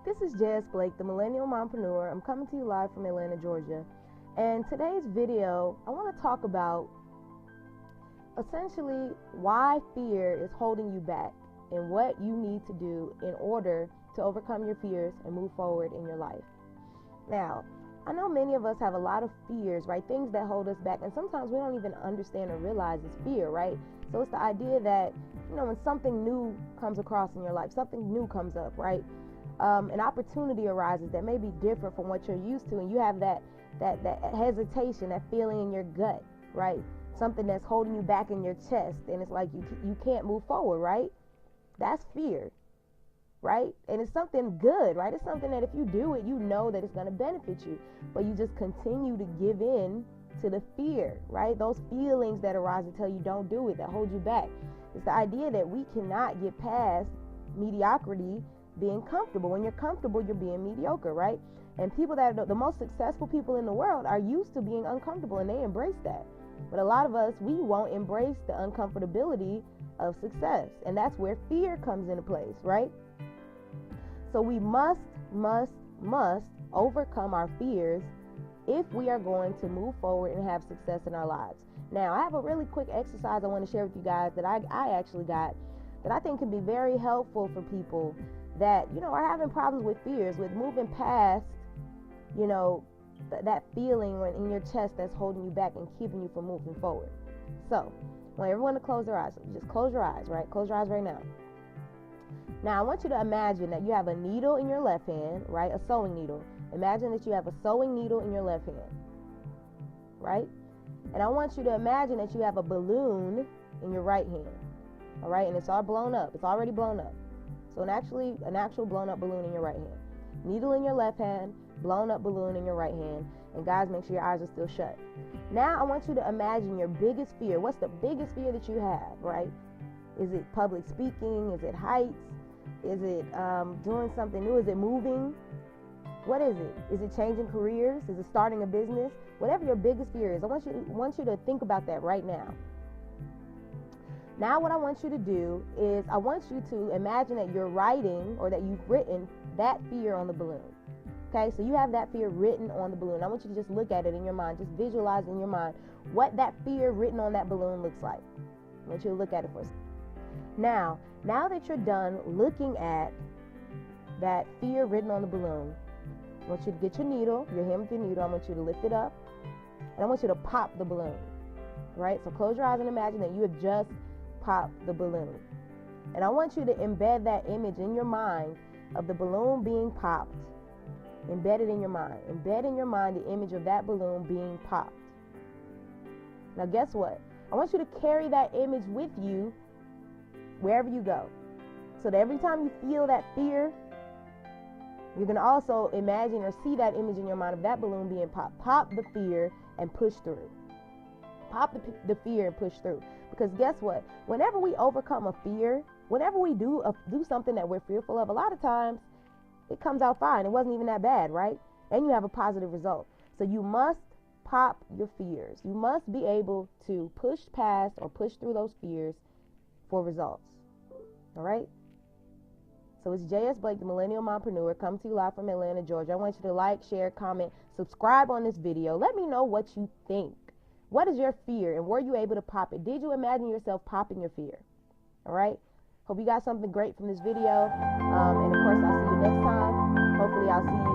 This is Jess Blake, the Millennial Mompreneur. I'm coming to you live from Atlanta, Georgia. And today's video, I want to talk about essentially why fear is holding you back and what you need to do in order to overcome your fears and move forward in your life. Now, I know many of us have a lot of fears, right? Things that hold us back. And sometimes we don't even understand or realize it's fear, right? So it's the idea that, when something new comes across in your life, something new comes up, right? An opportunity arises that may be different from what you're used to, and you have that hesitation, that feeling in your gut, right? Something that's holding you back in your chest, and it's like you can't move forward, right? That's fear, right? And it's something good, right? It's something that if you do it, you know that it's going to benefit you, but you just continue to give in to the fear, right? Those feelings that arise and tell you don't do it, that hold you back. It's the idea that we cannot get past mediocrity, being comfortable. When you're comfortable, you're being mediocre, right? And people that are the most successful people in the world are used to being uncomfortable, and they embrace that. But a lot of us, we won't embrace the uncomfortability of success, and that's where fear comes into place, right? So we must overcome our fears if we are going to move forward and have success in our lives. Now, I have a really quick exercise I want to share with you guys that I actually got that I think can be very helpful for people that, are having problems with fears, with moving past, that feeling in your chest that's holding you back and keeping you from moving forward. So, I want everyone to close their eyes. Just close your eyes, right? Close your eyes right now. Now, I want you to imagine that you have a needle in your left hand, right? A sewing needle. Imagine that you have a sewing needle in your left hand, right? And I want you to imagine that you have a balloon in your right hand, all right? And it's all blown up. It's already blown up. So an actual blown up balloon in your right hand. Needle in your left hand, blown up balloon in your right hand. And guys, make sure your eyes are still shut. Now I want you to imagine your biggest fear. What's the biggest fear that you have, right? Is it public speaking? Is it heights? Is it doing something new? Is it moving? What is it? Is it changing careers? Is it starting a business? Whatever your biggest fear is, I want you to think about that right now. Now what I want you to do is I want you to imagine that you're writing, or that you've written that fear on the balloon. Okay, so you have that fear written on the balloon. I want you to just look at it in your mind. Just visualize in your mind what that fear written on that balloon looks like. I want you to look at it for a second. Now that you're done looking at that fear written on the balloon, I want you to get your needle, your hand with your needle. I want you to lift it up, and I want you to pop the balloon. Right? So close your eyes and imagine that you have just pop the balloon. And I want you to embed that image in your mind of the balloon being popped. Embed it in your mind. Embed in your mind the image of that balloon being popped. Now guess what? I want you to carry that image with you wherever you go. So that every time you feel that fear, you're going to also imagine or see that image in your mind of that balloon being popped. Pop the fear and push through. Pop the fear and push through. Because guess what? Whenever we overcome a fear, whenever we do something that we're fearful of, a lot of times it comes out fine. It wasn't even that bad, right? And you have a positive result. So you must pop your fears. You must be able to push past or push through those fears for results. All right? So it's J.S. Blake, the Millennial Mompreneur, coming to you live from Atlanta, Georgia. I want you to like, share, comment, subscribe on this video. Let me know what you think. What is your fear, and were you able to pop it? Did you imagine yourself popping your fear? All right? Hope you got something great from this video. And of course, I'll see you next time. Hopefully, I'll see you